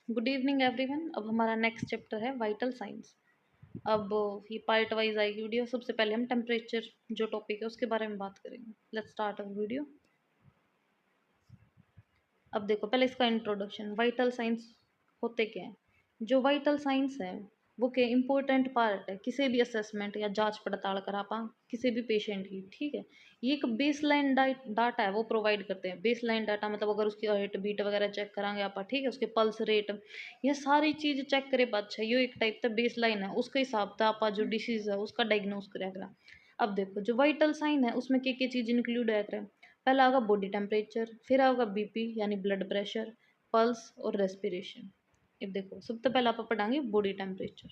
Good evening everyone. अब हमारा next chapter है वाइटल साइंस। अब ये पार्ट वाइज आएगी वीडियो। सबसे पहले हम टेम्परेचर जो टॉपिक है उसके बारे में बात करेंगे। Let's start our video. अब देखो, पहले इसका इंट्रोडक्शन। वाइटल साइंस होते क्या हैं? जो वाइटल साइंस है वो क्या इंपॉर्टेंट पार्ट है किसी भी असेसमेंट या जांच पड़ताल करा पा किसी भी पेशेंट की। ठीक है, ये एक बेसलाइन डाटा है वो प्रोवाइड करते हैं। बेसलाइन डाटा मतलब अगर उसकी हार्ट बीट वगैरह चेक करांगे आप, ठीक है, उसके पल्स रेट, ये सारी चीज़ चेक करे पा। अच्छा, ये एक टाइप का बेसलाइन है, उसके हिसाब से आप जो डिसीज है उसका डायग्नोस करेगा। अब देखो, जो वाइटल साइन है उसमें क्या क्या चीज़ इंक्लूड है। पहला होगा बॉडी टेम्परेचर, फिर होगा बीपी यानी ब्लड प्रेशर, पल्स और रेस्पिरेशन। अब देखो, सबसे पहले आप पढ़ाएंगे बॉडी टेम्परेचर।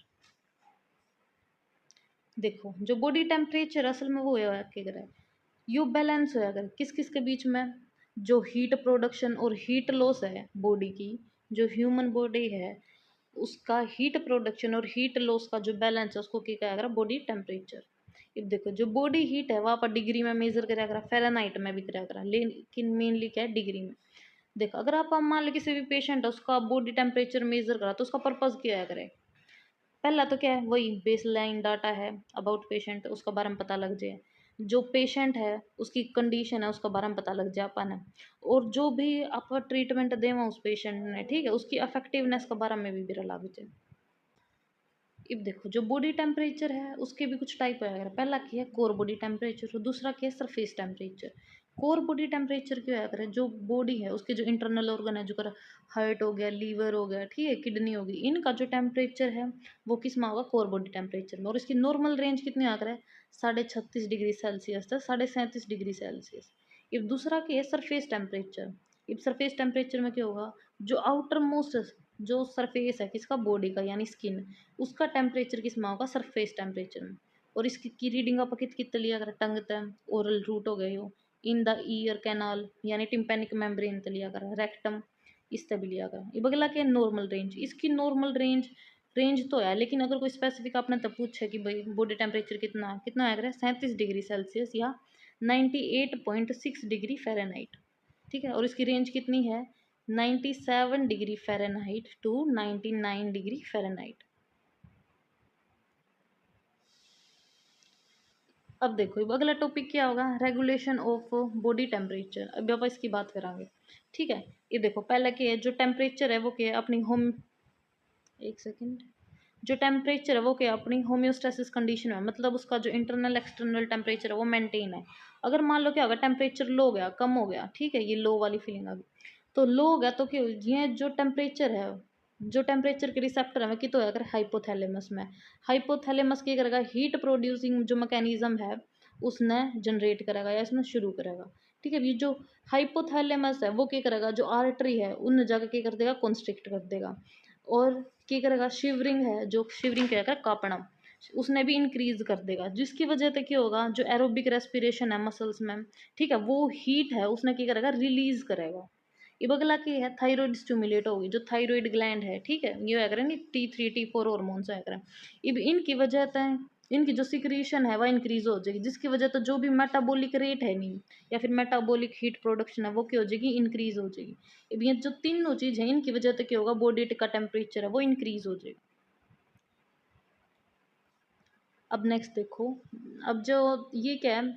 देखो, जो बॉडी टेम्परेचर असल में वो है क्या है, यू बैलेंस होया कर किस किस के बीच में। जो हीट प्रोडक्शन और हीट लॉस है बॉडी की, जो ह्यूमन बॉडी है उसका हीट प्रोडक्शन और हीट लॉस का जो बैलेंस है उसको क्या कहा करा, बॉडी टेम्परेचर। अब देखो, जो बॉडी हीट है वहाँ पर डिग्री में मेजर करा करा, फ़ारेनहाइट में भी करा करा, लेकिन मेनली क्या है, डिग्री में। देखो, अगर आप मान लो किसी भी पेशेंट है उसका बॉडी टेम्परेचर मेजर करा तो उसका पर्पज़ क्या है। पहला तो क्या है, वही बेस लाइन डाटा है अबाउट पेशेंट, उसका बारे में पता लग जाए। जो पेशेंट है उसकी कंडीशन है उसका बारे में पता लग जाए अपन है। और जो भी आपका ट्रीटमेंट देवा उस पेशेंट ने, ठीक है, उसकी अफेक्टिवनेस के बारे में भी बिरा लग जाए। अब देखो, जो बॉडी टेम्परेचर है उसके भी कुछ टाइप है। पहला क्या है, कोर बॉडी टेम्परेचर, और दूसरा क्या है, surface temperature. Core body temperature क्या है, जो बॉडी है उसके जो इंटरनल ऑर्गन है, जो कर हार्ट हो गया, लीवर हो गया, ठीक है, किडनी होगी, इनका जो टेम्परेचर है वो किस में होगा, कोर बॉडी टेम्परेचर में। और इसकी नॉर्मल रेंज कितनी आकर है, 36.5 डिग्री सेल्सियस तक 37.5 डिग्री सेल्सियस। अब दूसरा क्या है, सरफेस टेम्परेचर। अब सरफेस टेम्परेचर में क्या होगा, जो आउटर मोस्ट जो सरफेस है किसका, बॉडी का यानी स्किन, उसका टेम्परेचर किस में होगा, सरफेस टेम्परेचर में। और इसकी की रीडिंग आप कितने लिया करा, टंग तक ओरल रूट हो गए हो, इन द ईयर कैनाल यानी टिम्पेनिक मेम्ब्रेन ते लिया करा, रेक्टम इस भी लिया करा। ये बगला के नॉर्मल रेंज, इसकी नॉर्मल रेंज रेंज तो है, लेकिन अगर कोई स्पेसिफिक आपने तब पूछे कि भाई बॉडी टेम्परेचर कितना कितना है, 37 डिग्री सेल्सियस या 98.6 डिग्री फ़ारेनहाइट। ठीक है, और इसकी रेंज कितनी है, 97 degree Fahrenheit to 99 degree Fahrenheit. अब देखो, अब अगला टॉपिक क्या होगा, रेगुलेशन ऑफ बॉडी टेम्परेचर। अभी आप इसकी बात करांगे। ठीक है, ये देखो, पहला क्या है, जो टेम्परेचर है वो क्या है अपनी होम, एक सेकेंड, जो टेम्परेचर है वो क्या अपनी होम्योस्टेसिस कंडीशन में, मतलब उसका जो इंटरनल एक्सटर्नल टेम्परेचर है वो मेंटेन है। अगर मान लो क्या होगा, टेम्परेचर लो गया, कम हो गया, ठीक है, ये लो वाली फीलिंग आ गई, तो लो हो गया तो क्या, ये जो टेम्परेचर है, जो टेम्परेचर के रिसेप्टर है कि तो है, अगर हाइपोथैलेमस में, हाइपोथैलेमस क्या करेगा, हीट प्रोड्यूसिंग जो मैकेनिज्म है उसने जनरेट करेगा या इसमें शुरू करेगा। ठीक है, ये जो हाइपोथैलेमस है वो क्या करेगा, जो आर्टरी है उन जगह क्या कर देगा, कॉन्स्ट्रिक्ट कर देगा। और क्या करेगा, शिवरिंग है, जो शिवरिंग क्या करेगा, कांपना, उसने भी इंक्रीज कर देगा, जिसकी वजह से क्या होगा, जो एरोबिक रेस्पिरेशन है मसल्स में, ठीक है, वो हीट है उसने क्या करेगा, रिलीज करेगा। ये अगला क्या है, थायराइड स्टिमुलेट होगी, जो थायराइड ग्लैंड है, ठीक है, ये है नहीं, T3 T4 हॉर्मोन्स है। अब इनकी वजह से इनकी जो सिक्रीशन है वह इंक्रीज हो जाएगी, जिसकी वजह से जो भी मेटाबॉलिक रेट है नहीं या फिर मेटाबॉलिक हीट प्रोडक्शन है वो क्या हो जाएगी, इंक्रीज हो जाएगी। अब ये जो तीनों चीज़ है इनकी वजह से क्या होगा, बॉडी का टेम्परेचर है वो इंक्रीज हो जाएगा। अब नेक्स्ट देखो, अब जो ये क्या है,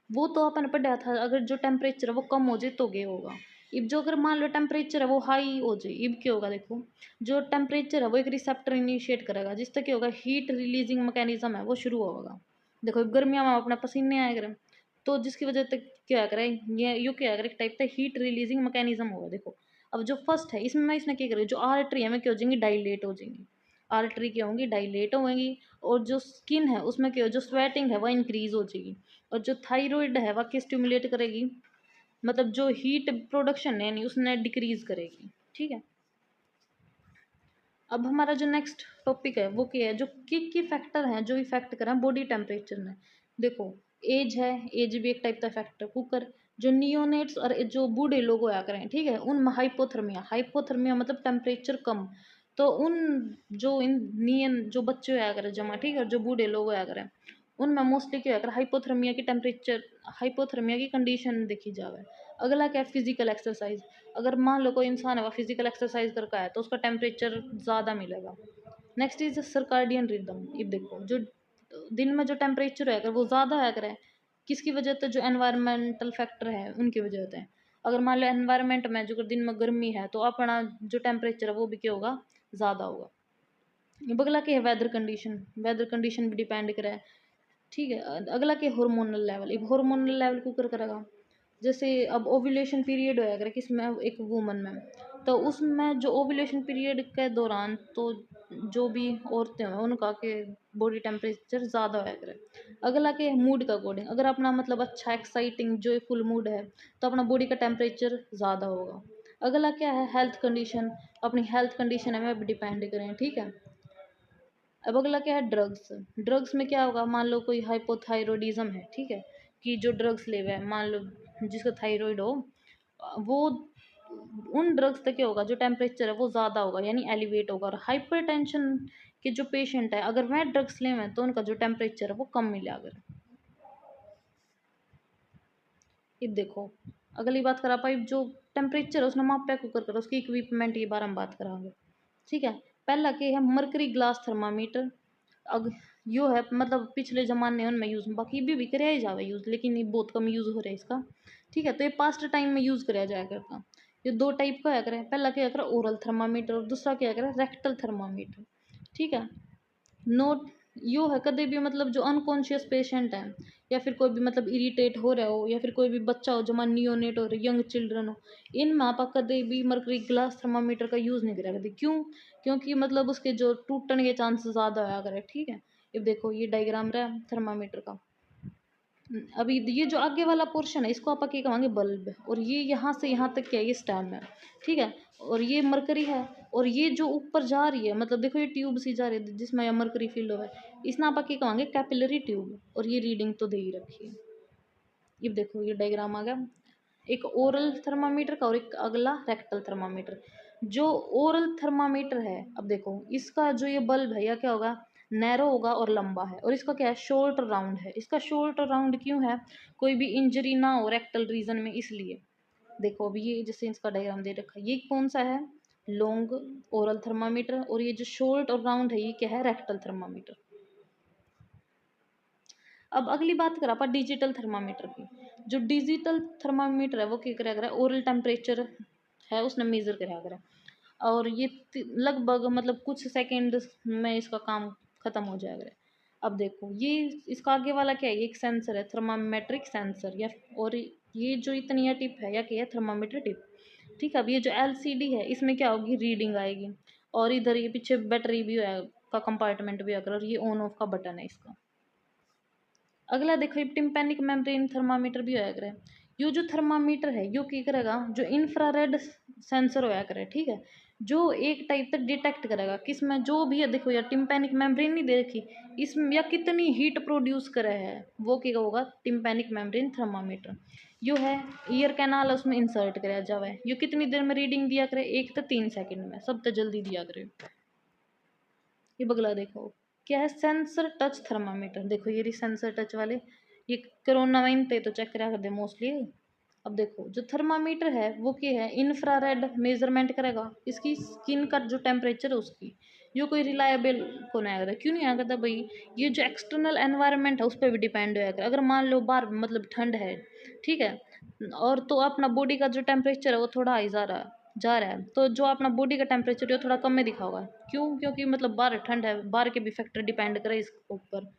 वो तो अपन पढ़ा था, अगर जो टेम्परेचर है वो कम हो जाए तो क्या होगा। अब जो अगर मान लो टेम्परेचर है वो हाई हो जाए, अब क्या होगा, देखो, जो टेम्परेचर है वो एक रिसेप्टर इनिशिएट करेगा, जिससे क्या होगा, हीट रिलीजिंग मैकेनिज्म है वो शुरू होगा। देखो, गर्मियों में अपना पसीने आया करें, तो जिसकी वजह से क्या करें, ये यू क्या करें, एक टाइप का हीट रिलीजिंग मैकेनिज्म होगा। देखो, अब जो फर्स्ट है इसमें इसने क्या करें, जो आर्टरी है में क्या हो जाएंगी, डायलेट हो जाएंगी, आर्टरी क्या होंगी, डायलेट होंगी। और जो स्किन है उसमें क्या हो, जो स्वेटिंग है वह इंक्रीज हो जाएगी। और जो थायराइड है वह क्या स्टिमुलेट करेगी, मतलब जो हीट प्रोडक्शन है यानी उसने डिक्रीज करेगी। ठीक है, अब हमारा जो नेक्स्ट टॉपिक है वो क्या है, जो की फैक्टर हैं जो इफेक्ट करें बॉडी टेम्परेचर में। देखो, एज है, एज भी एक टाइप का फैक्टर कुकर, जो नियोनेट्स और जो बूढ़े लोग होया करें, ठीक है, उनमें हाइपोथर्मिया, हाइपोथर्मिया मतलब टेम्परेचर कम, तो उन जो इन नियन जो बच्चे होया करें जमा, ठीक है, जो बूढ़े लोग होया करें उनमें मोस्टली क्या होया करे, हाइपोथर्मिया की टेम्परेचर, हाइपोथर्मिया की कंडीशन देखी जावे। अगला क्या है, फिजिकल एक्सरसाइज। अगर मान लो कोई इंसान है वो फिजिकल एक्सरसाइज करके आया तो उसका टेम्परेचर ज़्यादा मिलेगा। Next is circadian rhythm. ये देखो जो दिन में जो टेम्परेचर है अगर वो ज़्यादा है अगर है, किसकी वजह से, जो एनवायरमेंटल फैक्टर है उनकी वजह से। अगर मान लो एनवायरमेंट में जो दिन में गर्मी है तो अपना जो टेम्परेचर है वो भी क्या होगा, ज़्यादा होगा। अगला क्या है, वेदर कंडीशन। वेदर कंडीशन भी डिपेंड करे, ठीक है। अगला क्या, हार्मोनल लेवल। अब हार्मोनल लेवल को कर करेगा, जैसे अब ओव्यूलेशन पीरियड होया करे किसमें, एक वुमन में, तो उसमें जो ओव्यूलेशन पीरियड के दौरान तो जो भी औरतें हैं उनका के बॉडी टेम्परेचर ज़्यादा होया करे। अगला के मूड का अकॉर्डिंग, अगर अपना मतलब अच्छा एक्साइटिंग जो फुल मूड है तो अपना बॉडी का टेम्परेचर ज़्यादा होगा। अगला क्या है, हेल्थ कंडीशन। अपनी हेल्थ कंडीशन हमें भी डिपेंड करें, ठीक है। अब अगला क्या है, ड्रग्स। ड्रग्स में क्या होगा, मान लो कोई हाइपोथायरॉयडिज्म है, ठीक है, कि जो ड्रग्स ले हुआ है, मान लो जिसका थायराइड हो, वो उन ड्रग्स से क्या होगा, जो टेम्परेचर है वो ज़्यादा होगा यानी एलिवेट होगा। और हाइपरटेंशन के जो पेशेंट है अगर वह ड्रग्स ले हुए हैं तो उनका जो टेम्परेचर है वो कम मिले। अगर ये देखो, अगली बात करा पाइप जो टेम्परेचर है उसने मापा कुकर कर उसकी इक्विपमेंट के बारे में बात करांगे, ठीक है। पहला के है मरकरी ग्लास थर्मामीटर। अग यो है मतलब पिछले ज़माने उनमें यूज़, बाकी भी कराया ही जावे यूज़, लेकिन ये बहुत कम यूज़ हो रहा है इसका, ठीक है। तो ये पास्ट टाइम में यूज़ कराया जाया करता। ये दो टाइप का है करे, पहला क्या करे ओरल थर्मामीटर और दूसरा क्या करे रेक्टल थर्मामीटर, ठीक है। नोट यो है कभी भी मतलब जो अनकॉन्शियस पेशेंट है या फिर कोई भी मतलब इरिटेट हो रहा हो या फिर कोई भी बच्चा हो जो मान नियोनेट हो रहे यंग चिल्ड्रन हो, इन माँ बाप कभी भी मरकरी ग्लास थर्मामीटर का यूज़ नहीं करा करते। क्यों? क्योंकि मतलब उसके जो टूटने के चांसेस ज़्यादा होया करे, ठीक है। ये देखो ये डायग्राम रहा थर्मामीटर का। अभी ये जो आगे वाला पोर्शन है इसको आप क्या कहेंगे, बल्ब। और ये यहाँ से यहाँ तक क्या है, ये स्टेम है, ठीक है। और ये मरकरी है। और ये जो ऊपर जा रही है मतलब देखो ये ट्यूब सी जा रही है जिसमें यह मरकरी फिल हुआ है, इसमें आप क्या कहेंगे, कैपिलरी ट्यूब। और ये रीडिंग तो दे ही रखी है। ये देखो ये डायग्राम आ गया एक ओरल थर्मामीटर का और एक अगला रेक्टल थर्मामीटर। जो ओरल थर्मामीटर है अब देखो इसका जो ये बल्ब है या क्या होगा, नैरो होगा और लंबा है। और इसका क्या है, शॉर्ट राउंड है। इसका शॉर्ट राउंड क्यों है, कोई भी इंजरी ना हो रेक्टल रीजन में इसलिए। देखो अभी ये जैसे इसका डायग्राम दे रखा है, ये कौन सा है, लॉन्ग ओरल थर्मामीटर। और ये जो शॉर्ट और राउंड है ये क्या है, रेक्टल थर्मामीटर। अब अगली बात करा अपन डिजिटल थर्मामीटर की। जो डिजिटल थर्मामीटर है वो क्या करा करा ओरल टेम्परेचर है उसने मेजर करा करा। और ये लगभग मतलब कुछ सेकंड में इसका काम खत्म हो जाएगा। अब देखो ये इसका आगे वाला क्या है, ये एक सेंसर है थर्मामेट्रिक सेंसर या, और ये जो इतनी यह टिप है या क्या है, थर्मामीटर टिप, ठीक है। अब ये जो एलसीडी है इसमें क्या होगी, रीडिंग आएगी। और इधर ये पीछे बैटरी भी है का कंपार्टमेंट भी आकर, और ये ऑन ऑफ का बटन है इसका। अगला देखो ये टिम्पैनिक मेम्ब्रेन थर्मामीटर भी होया करे। यो जो थर्मामीटर है यो क्या करेगा, जो इंफ्रारेड सेंसर होया करे, ठीक है। जो एक टाइप तक डिटेक्ट करेगा किस में जो भी है, देखो यार टिम्पैनिक मेम्ब्रेन नहीं दे रखी, इसमें या कितनी हीट प्रोड्यूस करे है वो क्या होगा, टिम्पैनिक मेम्ब्रेन थर्मामीटर। यो है ईयर कैनाल उसमें इंसर्ट कराया जावे, यो कितनी देर में रीडिंग दिया करे, 1 से 3 सेकंड में, सब तो जल्दी दिया करे। ये बगला देखो क्या है, सेंसर टच थर्मामीटर। देखो ये रही सेंसर टच वाले, ये कोरोना वाइन पे तो चेक करा कर दे मोस्टली। अब देखो जो थर्मामीटर है वो क्या है, इंफ्रारेड मेजरमेंट करेगा इसकी स्किन का जो टेम्परेचर है उसकी। ये कोई रिलायबल को नहीं आएगा, क्यों नहीं आएगा भाई, ये जो एक्सटर्नल एनवायरनमेंट है उस पर भी डिपेंड होगा। अगर मान लो बाहर मतलब ठंड है, ठीक है, और तो अपना बॉडी का जो टेम्परेचर है वो थोड़ा हाई जा रहा है तो जो अपना बॉडी का टेम्परेचर है वो थोड़ा कम में दिखाओगा। क्यों? क्योंकि मतलब बाहर ठंड है, बाहर के भी फैक्टर डिपेंड करे इसके ऊपर।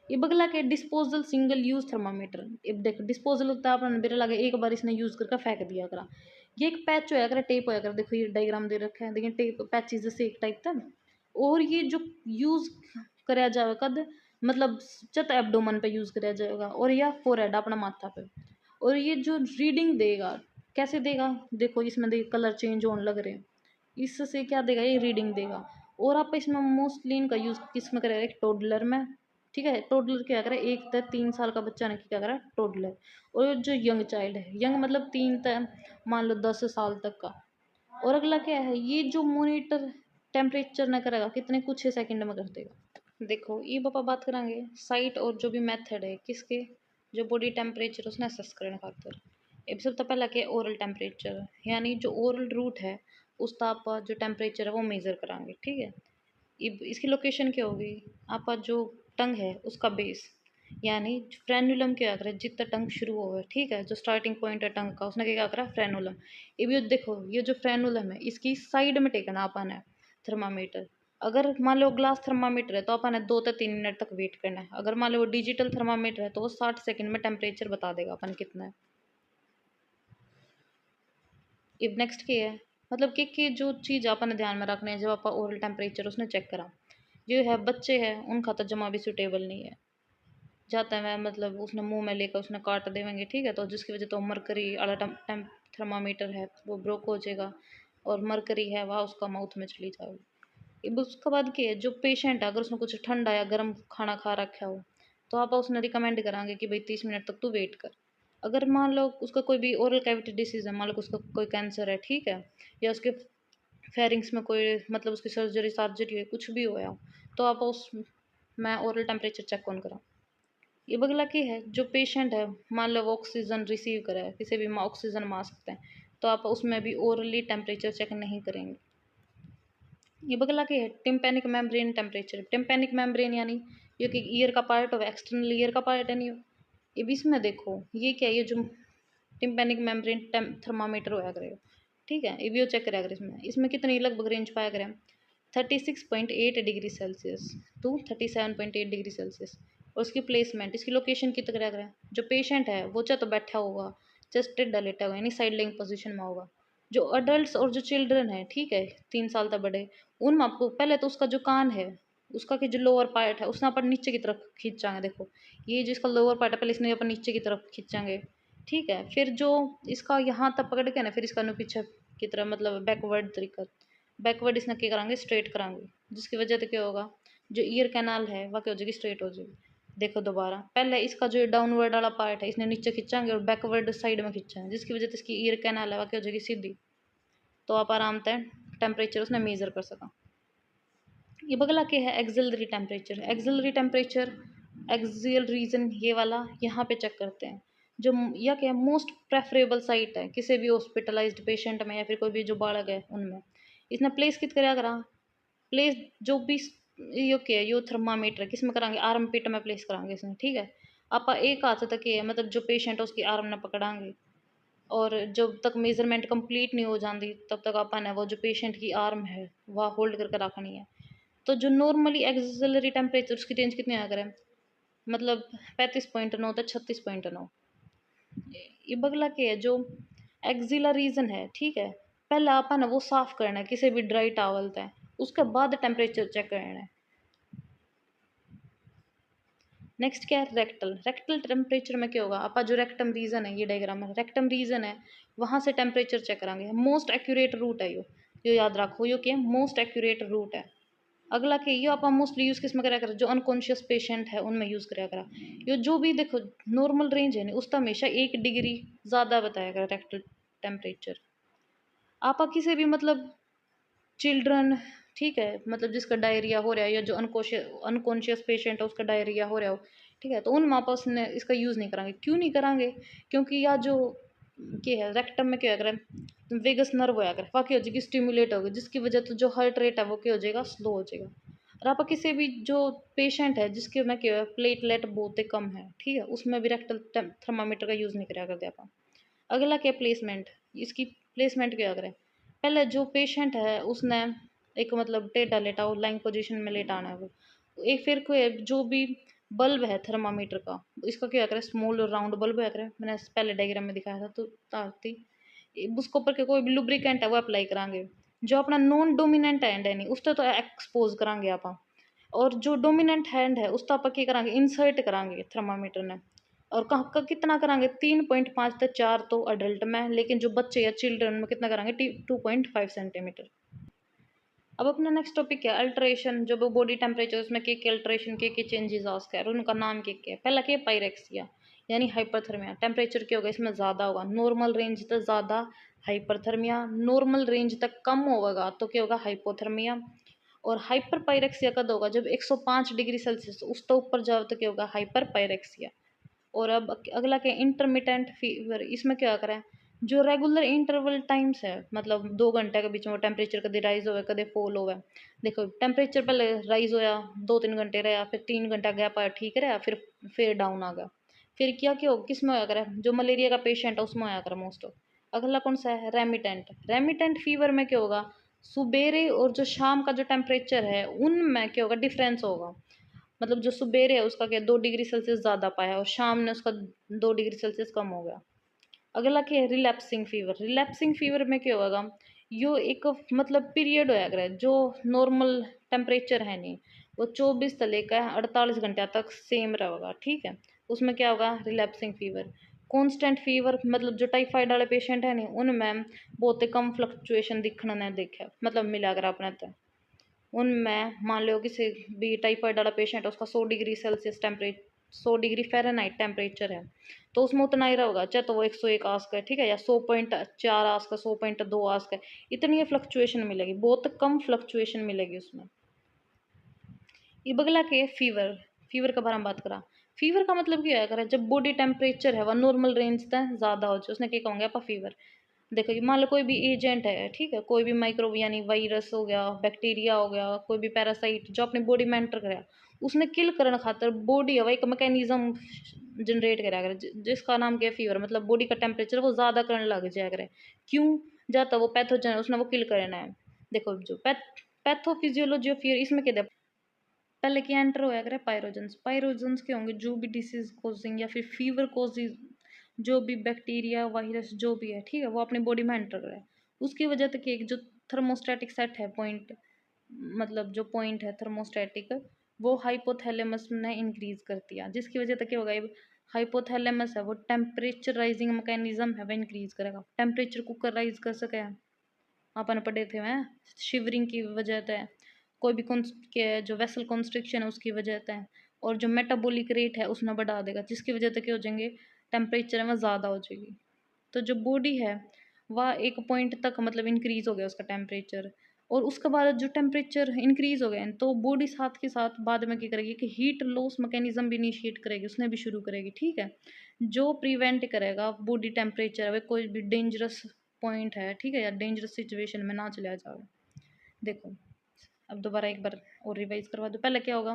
ये बगला के डिस्पोजल सिंगल यूज थर्मामीटर। ये देखो डिस्पोजल होता है अपना मेरे लगे एक बार इसने यूज करके फेंक दिया करा। ये एक पैच होया करा, टेप होया करा, देखो ये डायग्राम दे रखा है, देखिए टेप पैचेस जैसे एक टाइप था। और ये जो यूज कराया जाएगा कद, मतलब चत एब्डोमन पे यूज कराया जाएगा और या फोरहेड अपना माथा पे। और ये जो रीडिंग देगा कैसे देगा, देखो इसमें देखिए कलर चेंज होने लग रहे हैं, इससे क्या देगा, ये रीडिंग देगा। और आप इसमें मोस्टली इनका यूज़ किस में करेगा, एक टोडलर में, ठीक है। टोडलर क्या करे, 1 से 3 साल का बच्चा ने क्या करा, टोडलर। और जो यंग चाइल्ड है, यंग मतलब 3 तक मान लो 10 साल तक का। और अगला क्या है, ये जो मॉनिटर टेम्परेचर ना करेगा कितने कुछ 6 सेकंड में कर देगा। देखो ये पापा बात करेंगे साइट और जो भी मेथड है किसके, जो बॉडी टेम्परेचर उसने असेस करने खातर इब सब तो पहला के ओरल टेम्परेचर यानी जो ओरल रूट है उसका आप जो टेम्परेचर है वो मेज़र करांगे, ठीक है। इब इसकी लोकेशन क्या होगी, आपका जो टंग है उसका बेस यानी फ्रेनुलम क्या करें जितना टंग शुरू हो, ठीक है, जो स्टार्टिंग पॉइंट है टंग का उसने क्या करा फ्रेनुलम। इब ये देखो ये जो फ्रेनुलम है इसकी साइड में टेकना अपन है थर्मामीटर। अगर मान लो ग्लास थर्मामीटर है तो अपन ने 2 से 3 मिनट तक वेट करना है। अगर मान लो वो डिजिटल थर्मामीटर है तो वो 60 सेकंड में टेम्परेचर बता देगा अपन कितना है। इब नेक्स्ट क्या है, मतलब कि जो चीज़ अपन ध्यान में रखना है जब आप ओरल टेम्परेचर उसने चेक करा, जो है बच्चे हैं उनका तो जमा भी सूटेबल नहीं है, जाता है मतलब उसने मुंह में लेकर उसने काट देंगे, ठीक है, तो जिसकी वजह तो मरकरी वाला थर्मामीटर है वो ब्रोक हो जाएगा और मरकरी है वह उसका माउथ में चली जाएगी। अब उसके बाद क्या है, जो पेशेंट है अगर उसने कुछ ठंडा या गर्म खाना खा रखा हो तो आप उसने रिकमेंड कराएंगे कि भाई 30 मिनट तक तू वेट कर। अगर मान लो उसका कोई भी ओरल कैविटी डिसीज़ है, मान लो उसका कोई कैंसर है, ठीक है, या उसके फेरिंग्स में कोई मतलब उसकी सर्जरी सर्जरी है कुछ भी होया तो आप उस मैं ओरल टेम्परेचर चेक कौन करा। ये बगला की है जो पेशेंट है मान लो वो ऑक्सीजन रिसीव करे किसी भी ऑक्सीजन मास्क है तो आप उसमें भी ओरली टेम्परेचर चेक नहीं करेंगे। ये बगला की है tympanic membrane temperature. Tympanic membrane यानी ये कि ईयर का पार्ट हो, एक्सटर्नल ईयर का पार्ट है नहीं हो। ये भी इसमें देखो ये क्या है, ये जो टिम्पैनिक मेम्ब्रेन थर्मामीटर होया करेगा, ठीक है, ये भी चेक करेगा अगर इसमें इसमें कितनी लगभग रेंज पाया करें 36.8 degree Celsius to 37.8 degree Celsius. और उसकी प्लेसमेंट इसकी लोकेशन कितना करेगा करें, जो पेशेंट है वो चाहे तो बैठा होगा जस्ट टेढ़ा लेटा हुआ यानी साइड लेइंग पोजिशन में होगा। जो अडल्ट और जो चिल्ड्रन है, ठीक है, 3 साल तक बड़े, उनमें आपको पहले तो उसका जो कान है उसका कि जो लोअर पार्ट है उसने अपन नीचे की तरफ खींचांगे। देखो ये जिसका लोअर पार्ट है पहले इसने अपन नीचे की तरफ खींचांगे, ठीक है, फिर जो इसका यहाँ तक पकड़ के ना फिर इसका पीछे की तरफ मतलब बैकवर्ड तरीका बैकवर्ड इसने क्या करांगे स्ट्रेट करांगे, जिसकी वजह से क्या होगा जो ईयर कैनाल है वह क्या हो जाएगी स्ट्रेट हो जाएगी। देखो दोबारा पहले इसका जो डाउनवर्ड वाला पार्ट है इसने नीचे खींचांगे और बैकवर्ड साइड में खींचांगे जिसकी वजह से इसकी ईयर कैनाल है वह क्या हो जाएगी सीधी। तो आप आराम से टेम्परेचर उसने मेज़र कर सका। ये बगला क्या है axillary temperature. Axillary temperature axial region ये वाला यहाँ पे चेक करते हैं जो या क्या मोस्ट प्रेफरेबल साइट है किसी भी हॉस्पिटलाइज्ड पेशेंट में या फिर कोई भी जो बालक है उनमें। इसने प्लेस कित करा करा प्लेस जो भी यो क्या है यो थर्मामीटर किस में करांगे आर्म पिट में प्लेस करांगे इसमें, ठीक है। आप एक हाथ तक ये मतलब जो पेशेंट है उसकी आर्म में पकड़ांगे और जब तक मेजरमेंट कंप्लीट नहीं हो जाती तब तक अपन है वो जो पेशेंट की आर्म है वह होल्ड करके रखनी है। तो जो नॉर्मली एक्सिलरी टेम्परेचर उसकी रेंज कितनी आ करें मतलब 35.9 तक 36.9। ये बगला के है जो एक्सिला रीजन है, ठीक है, पहले अपन वो साफ करना है किसी भी ड्राई टावल तय उसके बाद टेम्परेचर चेक करना है। नेक्स्ट क्या है रेक्टल। रेक्टल टेम्परेचर में क्या होगा आपका जो रेक्टम रीजन है ये डायग्राम है रेक्टम रीजन है वहाँ से टेम्परेचर चेक कराएंगे। मोस्ट एक्यूरेट रूट है यो याद रखो यो क्या मोस्ट एक्यूरेट रूट है। अगला के ये आप मोस्टली यूज़ किस में करा कर जो अनकॉन्शियस पेशेंट है उनमें यूज़ करा करा। ये जो भी देखो नॉर्मल रेंज है ना उसका हमेशा 1 डिग्री ज़्यादा बताया करा रेक्टल टेम्परेचर। आप किसी भी मतलब चिल्ड्रन, ठीक है, मतलब जिसका डायरिया हो रहा है या जो अनकॉन्शियस पेशेंट है उसका डायरिया हो रहा हो, ठीक है, तो उन माँ बाप ने इसका यूज़ नहीं कराएंगे। क्यों नहीं कराएंगे, क्योंकि या जो क्या है रेक्टम में क्या करें वेगस नर्व होया करे वह क्या हो जाएगी स्टिमुलेट होगी जिसकी वजह से जो हार्ट रेट है वो क्या हो जाएगा स्लो हो जाएगा। और आप किसी भी जो पेशेंट है जिसके में क्या है प्लेटलेट बहुत ही कम है, ठीक है, उसमें भी रेक्टल थर्मामीटर का यूज़ नहीं करा करते आप। अगला क्या प्लेसमेंट, इसकी प्लेसमेंट क्या करें पहले जो पेशेंट है उसने एक मतलब टेढ़ा लेटा हो लाइंग पोजीशन में लेटाना है वो एक फिर कोई जो भी बल्ब है थर्मामीटर का इसका क्या करें स्मॉल और राउंड बल्ब है करें मैंने पहले डायग्राम में दिखाया था तो ताकि उसके ऊपर के कोई भी लुब्रिकेंट है वो अप्लाई करांगे। जो अपना नॉन डोमिनेंट हैंड है नहीं उसका तो एक्सपोज करांगे आप, और जो डोमिनेंट हैंड है उसका आप क्या करांगे इंसर्ट करांगे थर्मामीटर ने। और कहाँ का कितना करांगे 3.5 से 4 तो अडल्ट में, लेकिन जो बच्चे या चिल्ड्रन में कितना करांगे 2.5 सेंटीमीटर। अब अपना नेक्स्ट टॉपिक है अल्ट्रेशन। जो बॉडी टेम्परेचर उसमें के अल्ट्रेशन के चेंजेस आ सकते हैं और उनका नाम क्या है। पहला क्या पायरेक्सिया यानी हाइपरथर्मिया। टेम्परेचर क्या होगा इसमें ज़्यादा होगा नॉर्मल रेंज तक ज़्यादा हाइपरथर्मिया, नॉर्मल रेंज तक कम होगा तो क्या होगा हाइपोथर्मिया। और हाइपर पायरेक्सिया कब होगा जब 105 डिग्री सेल्सियस उस तो ऊपर जाओ तो क्या होगा हाइपर पायरेक्सिया। और अब अगला क्या, इंटरमिटेंट फीवर। इसमें क्या करें, जो रेगुलर इंटरवल टाइम्स है, मतलब 2 घंटे के बीच में टेम्परेचर कभी राइज होवे कभी फॉल होवे। देखो टेम्परेचर पहले राइज होया, 2-3 घंटे रहा, फिर 3 घंटा गैप आया, ठीक रहा, फिर डाउन आ गया। फिर क्या क्या हो, किस में होया करे, जो मलेरिया का पेशेंट है उसमें होया करे मोस्ट ऑफ। अगला कौन सा है, रेमिटेंट। रेमिटेंट फीवर में क्या होगा, सुबेरे और जो शाम का जो टेम्परेचर है उनमें क्या होगा, डिफरेंस होगा। मतलब जो सुबेरे है उसका क्या 2 डिग्री सेल्सियस ज़्यादा पाया और शाम ने उसका 2 डिग्री सेल्सियस कम हो गया। अगला क्या है, रिलैप्सिंग फीवर। रिलैप्सिंग फीवर में क्या होगा, यो एक मतलब पीरियड होया करे जो नॉर्मल टेम्परेचर है नहीं, वो 24 से लेकर 48 घंटे तक सेम रहेगा, ठीक है। उसमें क्या होगा, रिलैप्सिंग फीवर। कॉन्स्टेंट फीवर मतलब जो टाइफाइड वाले पेशेंट है नहीं उनमें बहुत ही कम फ्लक्चुएशन दिखने ने देखे, मतलब मिला अगर अपने तो उनमें मान लो किसी भी टाइफाइड वाला पेशेंट है उसका 100 degree Celsius temperature, 100 degree Fahrenheit temperature है, तो उसमें उतना ही रहेगा, चाहे तो वो 101 आस्क का है, ठीक है, या 100.4 आस्क का, 100.2 आस्क है। इतनी फ्लक्चुएशन मिलेगी, बहुत कम फ्लक्चुएशन मिलेगी उसमें। ये बगला के फीवर। फीवर के बारे में बात करा, फीवर का मतलब क्या है, अगर जब बॉडी टेम्परेचर है वह नॉर्मल रेंज तक ज़्यादा हो जाए उसने क्या कहोगे आप फीवर। देखो ये मान लो कोई भी एजेंट है, ठीक है, कोई भी माइक्रोब यानी वायरस हो गया, बैक्टीरिया हो गया, कोई भी पैरासाइट जो अपनी बॉडी में एंटर कराया, उसने किल करने खातर बॉडी है वह एक मैकेनिज्म जनरेट करा करे जिसका नाम क्या है, फीवर। मतलब बॉडी का टेम्परेचर वो ज़्यादा करने लग जाया करे, क्यों, जाता वो पैथोजन उसने वो किल करना है। देखो जो पैथोफिजियोलॉजी ऑफ फीवर, इसमें क्या, पहले क्या एंटर होया करे, पायरोजन्स। पायरोजन्स क्या होंगे, जो भी डिसीज कोजिंग या फिर फीवर कोजिंग जो भी बैक्टीरिया वायरस जो भी है, ठीक है, वो अपनी बॉडी में एंटर करे। उसकी वजह तक एक जो थर्मोस्टेटिक सेट है पॉइंट, मतलब जो पॉइंट है थर्मोस्टेटिक, वो हाइपोथैलेमस में इंक्रीज करती है, जिसकी वजह तक क्या होगा, ये हाइपोथैलेमस है वो टेम्परेचर राइजिंग मैकेनिज्म है वो इंक्रीज करेगा, टेम्परेचर को कर राइज कर सके। अपन पढ़े थे वह शिवरिंग की वजह से, कोई भी के जो वेसल कॉन्स्ट्रिक्शन है उसकी वजह से, और जो मेटाबॉलिक रेट है उसमें बढ़ा देगा, जिसकी वजह से क्या हो जाएंगे, टेम्परेचर में ज़्यादा हो जाएगी। तो जो बॉडी है वह एक पॉइंट तक मतलब इंक्रीज हो गया उसका टेम्परेचर, और उसके बाद जो टेम्परेचर इंक्रीज हो गए तो बॉडी साथ के साथ बाद में क्या करेगी कि हीट लॉस मैकेनिज्म भी इनिशिएट करेगी, उसने भी शुरू करेगी, ठीक है, जो प्रिवेंट करेगा बॉडी टेम्परेचर है कोई भी डेंजरस पॉइंट है, ठीक है, या डेंजरस सिचुएशन में ना चला जाओ। देखो अब दोबारा एक बार और रिवाइज करवा दो, पहले क्या होगा,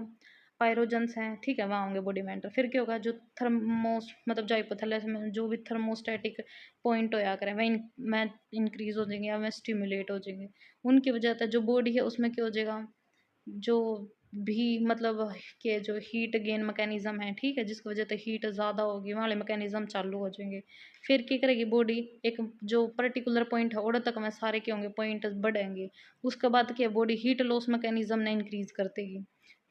पायरोजन्स हैं, ठीक है, वहाँ होंगे बॉडी में एंटर। फिर क्या होगा, जो थर्मोस मतलब जो हाइपोथैलेमस में जो भी थर्मोस्टेटिक पॉइंट हो या करें वह में इंक्रीज हो जाएंगे या वह स्टिमुलेट हो जाएंगे, उनकी वजह से जो बॉडी है उसमें क्या हो जाएगा, जो भी मतलब के जो हीट गेन मैकेनिज्म है, ठीक है, जिसकी वजह से हीट ज़्यादा होगी वहाँ वाले मैकेनिज्म चालू हो जाएंगे। फिर क्या करेगी बॉडी, एक जो पर्टिकुलर पॉइंट है और तक में सारे क्या होंगे, पॉइंट बढ़ेंगे। उसके बाद क्या बॉडी हीट लॉस मैकेनिज्म ने इंक्रीज कर देगी,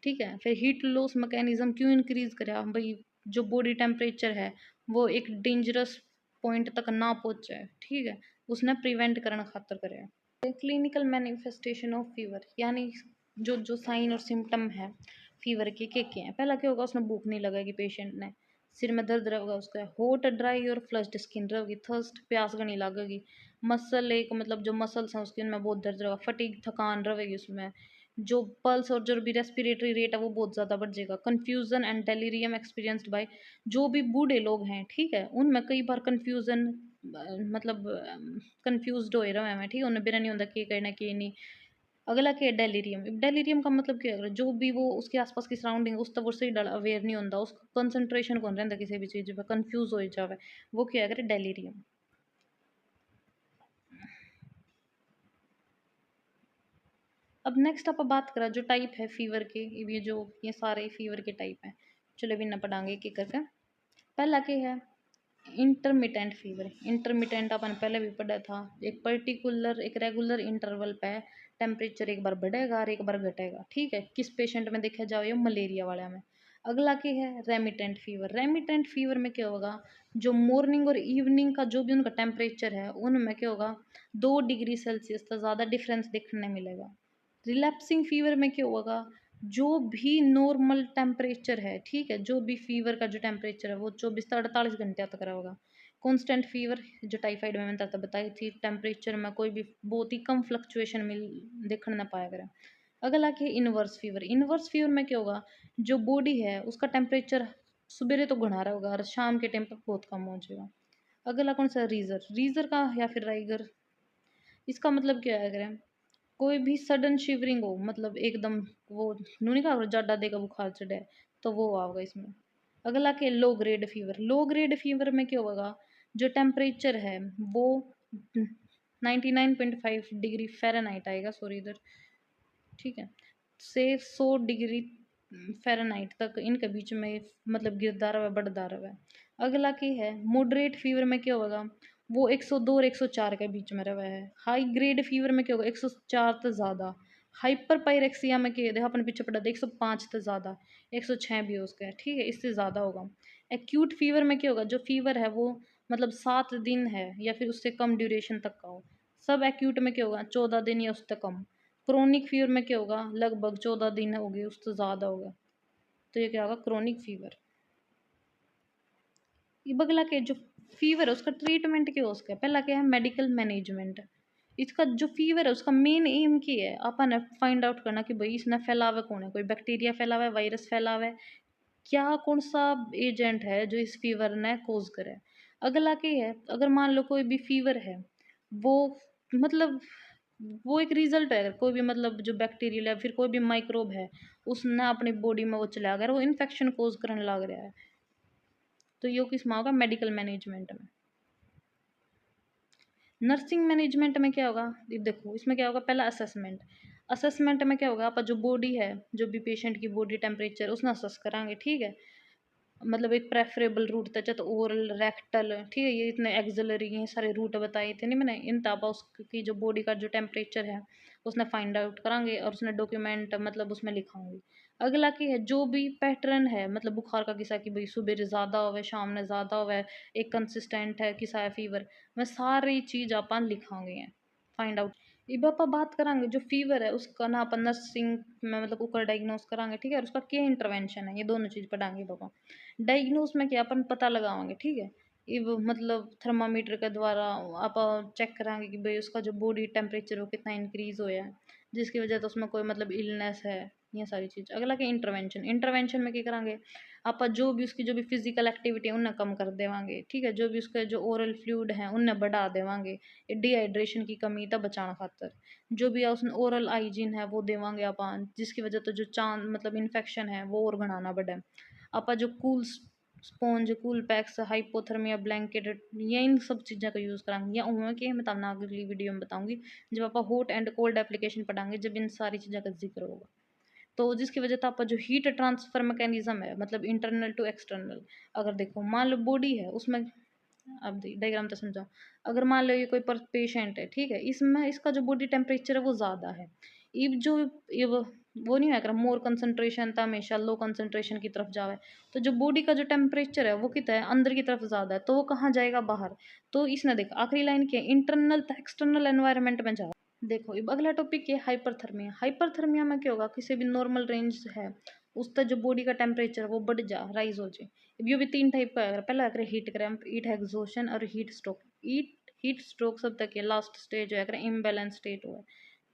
ठीक है। फिर हीट लॉस मैकेनिज्म क्यों इंक्रीज करे भाई, जो बॉडी टेम्परेचर है वो एक डेंजरस पॉइंट तक ना पहुँचे, ठीक है, उसने प्रिवेंट करना खातर करे। क्लिनिकल मैनिफेस्टेशन ऑफ फीवर, यानी जो जो साइन और सिम्टम है फीवर के क्या हैं। पहला क्या होगा, उसमें भूख नहीं लगेगी पेशेंट ने, सिर में दर्द रहेगा उसका, हॉट ड्राई और फ्लश्ड स्किन रहेगी, थर्स्ट प्यास नहीं लगेगी, मसल एक मतलब जो मसल्स हैं उसके उनमें बहुत दर्द रहेगा, फटीग थकान रहेगी उसमें, जो पल्स और जो भी रेस्पिरेटरी रेट है वो बहुत ज़्यादा बढ़ जाएगा, confusion and delirium experienced bye जो भी बूढ़े लोग हैं, ठीक है, उनमें कई बार कन्फ्यूज़न मतलब कन्फ्यूज्ड हो रहा है मैं, ठीक है, उन्हें बिना नहीं होता कि करना कि नहीं। अगला क्या है, डेलीरियम। डेलीरियम का मतलब क्या है, जो भी वो उसके आसपास की सराउंडिंग उस तक उससे अवेयर नहीं होता, उसका कंसंट्रेशन कौन रहता किसी भी चीज़ पर, कन्फ्यूज हो जावे, वो क्या है डेलीरियम। अब नेक्स्ट आप बात करा जो टाइप है फीवर के, ये जो ये सारे फीवर के टाइप हैं, चलो भी ना पढ़ाएंगे कि करके। पहला क्या है, इंटरमिटेंट फीवर। इंटरमिटेंट अपन पहले भी पढ़ा था, एक पर्टिकुलर एक रेगुलर इंटरवल पे टेम्परेचर एक बार बढ़ेगा और एक बार घटेगा, ठीक है, किस पेशेंट में देखा जाओ, ये मलेरिया वाले में। अगला क्या है, रेमिटेंट फीवर। रेमिटेंट फीवर में क्या होगा, जो मॉर्निंग और इवनिंग का जो भी उनका टेम्परेचर है उनमें क्या होगा, 2 डिग्री सेल्सियस तक ज़्यादा डिफरेंस देखने मिलेगा। रिलैप्सिंग फीवर में क्या होगा, जो भी नॉर्मल टेम्परेचर है, ठीक है, जो भी फीवर का जो टेम्परेचर है वो 24 से 48 घंटे तक रहेगा। कॉन्स्टेंट फीवर जो टाइफाइड में मैंने बताई थी, टेम्परेचर में कोई भी बहुत ही कम फ्लक्चुएशन मिल देखने ना पाया करें। अगला क्या है, इनवर्स फीवर। इनवर्स फीवर में क्या होगा, जो बॉडी है उसका टेम्परेचर सवेरे तो घना रहा होगा और शाम के टाइम पर बहुत कम हो जाएगा। अगला कौन सा, रीजर, रीजर का या फिर राइगर। इसका मतलब क्या है, अगर कोई भी सडन शिवरिंग हो, मतलब एकदम वो नहीं कहा जाडा देगा बुखार चढ़े, तो वो होगा इसमें। अगला के low grade fever, low grade fever में क्या होगा, जो टेम्परेचर है वो 99.5 डिग्री फ़ारेनहाइट आएगा, सॉरी इधर, ठीक है, से 100 डिग्री फ़ारेनहाइट तक इनके बीच में मतलब गिरदा रहा है, बढ़ता रहा है। अगला की है मॉडरेट फीवर में क्या होगा, वो 102 और 104 के बीच में रहा है। हाई ग्रेड फीवर में क्या होगा, 104 तो ज़्यादा। हाइपर पायरेक्सिया में क्या, देखो अपने पीछे पड़ा था, 105 तो ज़्यादा, 106 भी हो उसका, ठीक है, इससे ज़्यादा होगा। एक्यूट फीवर में क्या होगा, जो फीवर है वो मतलब 7 दिन है या फिर उससे कम ड्यूरेशन तक का हो। सब एक्यूट में क्या होगा, 14 दिन या उससे कम। क्रोनिक फीवर में क्या होगा, लगभग 14 दिन हो गए उससे ज़्यादा होगा, तो ये क्या होगा, क्रोनिक फीवर। ये बगला के जो फीवर है उसका ट्रीटमेंट क्या हो उसका, पहला क्या है, मेडिकल मैनेजमेंट। इसका जो फीवर है उसका मेन एम क्या है, अपन फाइंड आउट करना कि भाई इसने फैलावा कौन है, कोई बैक्टीरिया फैलावा है, वायरस फैलावा है, क्या कौन सा एजेंट है जो इस फीवर ने कोज करे। अगला क्या है, अगर मान लो कोई भी फीवर है, वो मतलब वो एक रिजल्ट है, कोई भी मतलब जो बैक्टीरियल या फिर कोई भी माइक्रोब है उसने अपनी बॉडी में वो चला गया, वो इन्फेक्शन कोज करने लग रहा है, तो ये किस में होगा, मेडिकल मैनेजमेंट में। नर्सिंग मैनेजमेंट में क्या होगा, ये देखो इसमें क्या होगा, पहला असेसमेंट। असेसमेंट में क्या होगा, आप जो बॉडी है, जो भी पेशेंट की बॉडी टेम्परेचर उसने असेस करांगे, ठीक है, मतलब एक प्रेफरेबल रूट था, चाहे तो ओरल, रेक्टल, ठीक है, ये इतने एक्सिलरी ये सारे रूट बताए थे नहीं मैंने, इन ताबा उसकी जो बॉडी का जो टेम्परेचर है उसने फाइंड आउट करांगे और उसने डॉक्यूमेंट मतलब उसमें लिखाऊंगी। अगला की है जो भी पैटर्न है, मतलब बुखार का किसा कि भाई सुबह ज़्यादा होवे, शाम में ज़्यादा होवे, एक कंसिस्टेंट है किसा है फीवर, मैं सारी चीज़ अपन लिखाऊंगी फाइंड आउट। अब आप बात करांगे जो फीवर है उसका ना अपन नर्सिंग में मतलब ऊपर डायग्नोस करांगे, ठीक है, और उसका क्या इंटरवेंशन है, ये दोनों चीज़ पढ़ाएंगे पापा। डायग्नोस में क्या अपन पता लगावांगे, ठीक है, इब मतलब थर्मामीटर के द्वारा आप चेक करांगे कि भाई उसका जो बॉडी टेम्परेचर वो कितना इंक्रीज होया है, जिसकी वजह से उसमें कोई मतलब इलनेस है, ये सारी चीज़। अगला क्या इंटरवेंशन, इंटरवेंशन में क्या करांगे, आप जो भी उसकी जो भी फिजिकल एक्टिविटी है उन्हें कम कर देवांगे, ठीक है, जो भी उसके जो ओरल फ्लूइड है उन्हें बढ़ा देवांगे, डिहाइड्रेशन की कमी तक बचाना खातर। जो भी उसने ओरल हाइजीन है वो देवांगे अपन, जिसकी वजह तो जो चांद मतलब इन्फेक्शन है वो और घनाना बढ़े। आपा जो cool sponge, cool PACS, hypothermia blanket, ये इन सब चीज़ों का यूज़ करांगे, या उनमें के मैं तब अगली वीडियो में बताऊंगी जब आप हॉट एंड कोल्ड एप्लीकेशन पढ़ाएंगे, जब इन सारी चीज़ों का जिक्र होगा। तो जिसकी वजह से आपका जो हीट ट्रांसफर मैकेनिज्म है, मतलब इंटरनल टू एक्सटर्नल, अगर देखो मान लो बॉडी है उसमें, अब डायग्राम तो समझाओ, अगर मान लो ये कोई पेशेंट है, ठीक है, इसमें इसका जो बॉडी टेम्परेचर है वो ज़्यादा है, ये जो ये वो नहीं है मोर कंसंट्रेशन था हमेशा लो कंसंट्रेशन की तरफ जावे, तो जो बॉडी का जो टेम्परेचर है वो कितना है, अंदर की तरफ ज़्यादा है, तो वो कहाँ जाएगा, बाहर। तो इसने देखा आखिरी लाइन क्या है, इंटरनल था एक्सटर्नल एनवायरनमेंट में जा। देखो अब अगला टॉपिक है हाइपरथर्मिया। हाइपरथर्मिया में क्या होगा, किसी भी नॉर्मल रेंज है उस तक जो बॉडी का टेम्परेचर वो बढ़ जा, राइज हो जाए। अब ये भी 3 टाइप का है, पहला है हीट क्रैम्प, हीट एग्जॉशन और हीट स्ट्रोक। हीट स्ट्रोक सब तक है लास्ट स्टेज है, इम्बैलेंस स्टेट हुआ है,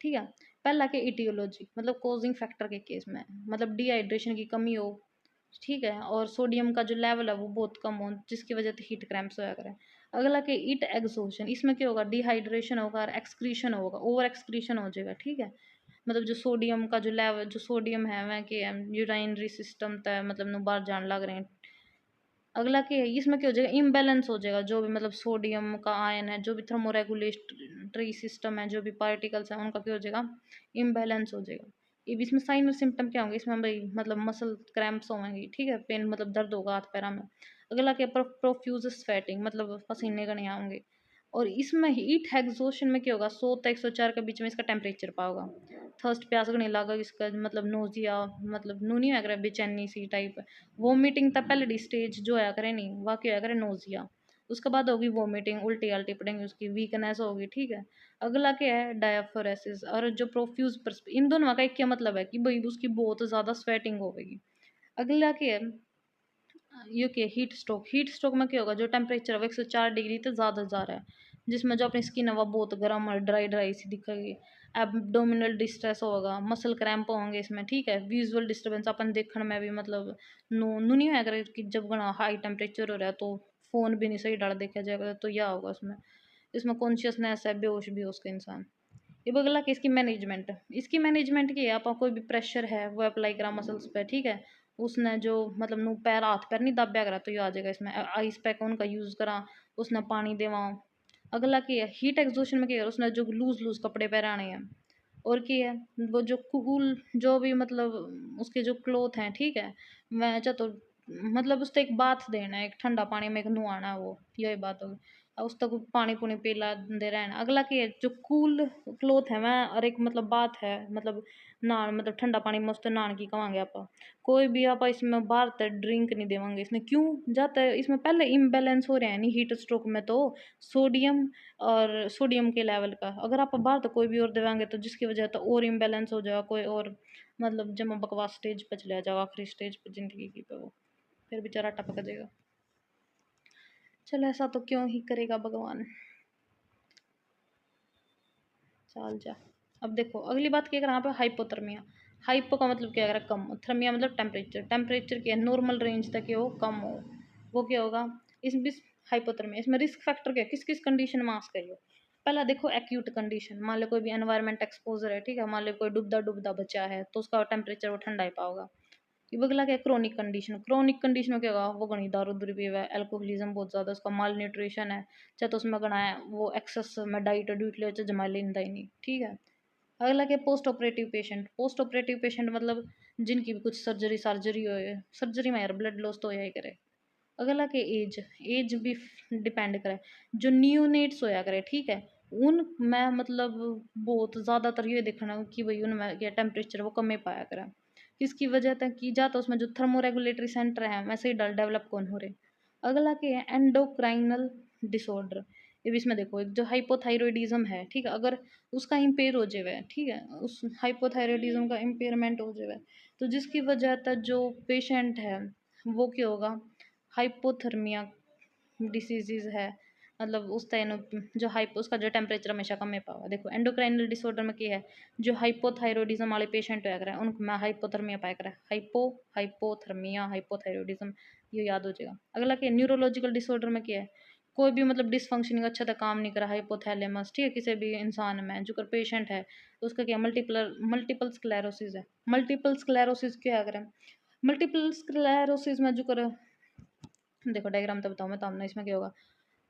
ठीक है। पहला के इटियोलॉजी मतलब कोजिंग फैक्टर के केस में, मतलब डिहाइड्रेशन की कमी हो, ठीक है, और सोडियम का जो लेवल है वो बहुत कम हो, जिसकी वजह से हीट क्रैम्प्स होया करें। अगला के ईट एग्जॉशन, इसमें क्या होगा, डिहाइड्रेशन होगा और एक्सक्रीशन होगा, ओवर एक्सक्रीशन हो जाएगा, ठीक है, मतलब जो सोडियम का जो लेवल जो सोडियम है वह के यूराइनरी सिस्टम तय मतलब नु बाहर जाने लग रहे हैं। अगला क्या है, इसमें क्या हो जाएगा, इम्बैलेंस हो जाएगा, जो भी मतलब सोडियम का आयन है, जो भी थर्मोरेगुलेटरी सिस्टम है, जो भी पार्टिकल्स हैं उनका क्या हो जाएगा, इम्बैलेंस हो जाएगा। ये भी इसमें साइन और सिम्टम क्या होंगे, इसमें भाई मतलब मसल क्रैम्प्स होंगे, ठीक है, पेन मतलब दर्द होगा हाथ पैर में। अगला क्या, प्रोफ्यूज स्वेटिंग मतलब पसीने का नहीं होंगे। और इसमें हीट एग्जॉशन में क्या होगा, 100 से 104 के बीच में इसका टेम्परेचर पाओगा। थर्स्ट प्यास का नहीं लगा, इसका मतलब नोजिया मतलब नू नहीं है बेचैनी सी टाइप, वोमिटिंग तक पहले स्टेज जो है करे नहीं वह क्या करे, नोजिया, उसके बाद होगी वोमिटिंग, उल्टी अल्टी पड़ेंगी, उसकी वीकनेस होगी, ठीक है। अगला क्या है, डायफोरेसिस और जो प्रोफ्यूज इन दोनों का एक क्या मतलब है कि भाई उसकी बहुत ज़्यादा स्वेटिंग होगी। अगला क्या है, ये क्या हीट स्ट्रोक। हीट स्ट्रोक में क्या होगा, जो टेम्परेचर है वो 104 डिग्री तो ज़्यादा जा रहा है, जिसमें जो अपनी स्किन है वो बहुत गर्म और ड्राई ड्राई सी दिखेगी। एब्डोमिनल डिस्ट्रेस होगा, मसल क्रैम्प होंगे इसमें, ठीक है। विजुअल डिस्टर्बेंस अपन देखने में भी मतलब नू नहीं होया करे कि जब बना हाई टेम्परेचर हो रहा है तो फ़ोन भी नहीं सही डाल देखा जाएगा, तो यह होगा उसमें। इसमें कॉन्शियसनेस है, बेहोश भी हो उसका इंसान। ये अगला कि इसकी मैनेजमेंट की है, आप कोई भी प्रेशर है वो अप्लाई करा मसल्स पे, ठीक है। उसने जो मतलब नू पैर हाथ पैर नहीं दाब्या करा तो ये आ जाएगा इसमें। आइस पैक उनका यूज़ करा, उसने पानी देवा। अगला की है हीट एक्सोशन में क्या है, उसने जो लूज लूज कपड़े पहनाने हैं। और की है वो जो कूल जो भी मतलब उसके जो क्लोथ हैं, ठीक है। मैं चाह तो मतलब उसको एक बाथ देना है, एक ठंडा पानी में एक नुआना है, वो यही बात होगी। और उस तक पानी पुनी पिला दे रहना। अगला की है जो कूल क्लोथ है मैं, और एक मतलब बात है मतलब नहान मतलब ठंडा पानी में उससे नहान की कहेंगे आप। कोई भी आप इसमें बाहर तक ड्रिंक नहीं देवांगे इसमें, क्यों जाता है इसमें पहले इम्बैलेंस हो रहा है नहीं हीट स्ट्रोक में तो सोडियम और सोडियम के लेवल का। अगर आप बाहर तो कोई भी और देवांगे तो जिसकी वजह तो और इम्बैलेंस हो जाएगा, कोई और मतलब जमा बकवास स्टेज पर चला जाएगा, आखिरी स्टेज पर जिंदगी की पे वो फिर बेचारा टपक जाएगा। चल ऐसा तो क्यों ही करेगा भगवान, चल जा। अब देखो अगली बात क्या कर यहाँ पे, हाइपोथर्मिया। हाइपो का मतलब क्या है, कम। थर्मिया मतलब टेम्परेचर। टेम्परेचर क्या है, नॉर्मल रेंज तक हो, कम हो, वो क्या होगा इसमें हाइपोथर्मिया। इसमें रिस्क फैक्टर क्या है, किस किस कंडीशन में आ सकती है। पहला देखो एक्यूट कंडीशन, मान लो कोई भी एनवायरमेंट एक्सपोजर है, ठीक है। मान लो कोई डूबता डूबता बच्चा है तो उसका टेम्परेचर वो ठंडा ही पाओगा। ये अगला क्या, क्रोनिक कंडीशन। क्रोनिक कंडीशन में क्या होगा, वो घनी दारू दूरी पी हुआ है, एल्कोहलिज्म बहुत ज़्यादा, उसका माल न्यूट्रिशन है, चाहे तो उसमें गना है वो एक्सेस में डाइट ड्यूट ले जमा लेंदा ही नहीं, ठीक है। अगला क्या, post operative patient. Post operative patient मतलब जिनकी भी कुछ सर्जरी सर्जरी हो, सर्जरी में यार ब्लड लॉस तो होया ही करे। अगला के एज, एज भी डिपेंड करे। जो न्यूनेट्स होया करे, ठीक है, उन मैं मतलब बहुत ज़्यादातर ये देखना कि भाई उनमें क्या टेम्परेचर वो कम ही पाया करे। किसकी वजह तक की जाता उसमें जो थर्मोरेगुलेटरी सेंटर है वैसे ही डेवलप कौन हो रहे। अगला के है एंडोक्राइनल डिसऑर्डर। ये भी इसमें देखो एक जो हाइपोथायरॉयडिज्म है, ठीक है, अगर उसका इम्पेयर हो जाए, ठीक है, उस हाइपोथायरॉयडिज्म का इम्पेयरमेंट हो जाए तो जिसकी वजह तक जो पेशेंट है वो क्या होगा, हाइपोथर्मिया डिसीज़ है। मतलब उस टाइम जो हाइप उसका जो टेम्परेचर हमेशा कम ही पावा। देखो एंडोक्राइनल डिसऑर्डर में क्या है, जो हाइपोथायरॉयडिज्म वाले पेशेंट होया करे उनको मैं हाइपोथर्मिया पाया करे। हाइपोथर्मिया हाइपोथायरॉयडिज्म ये याद हो जाएगा। अगला क्या है, न्यूरोलॉजिकल डिसऑर्डर में क्या है, कोई भी मतलब डिसफंक्शनिंग अच्छा तक काम नहीं करा, हाइपोथैलेमस, ठीक है, किसी भी इंसान में जो कर पेशेंट है तो उसका क्या मल्टीपल स्क्लेरोसिस है। मल्टीपल स्क्लेरोसिस क्या करें, मल्टीपल स्क्लेरोसिस में जो कर देखो डायग्राम तो बताऊँ मैं तो, इसमें क्या होगा।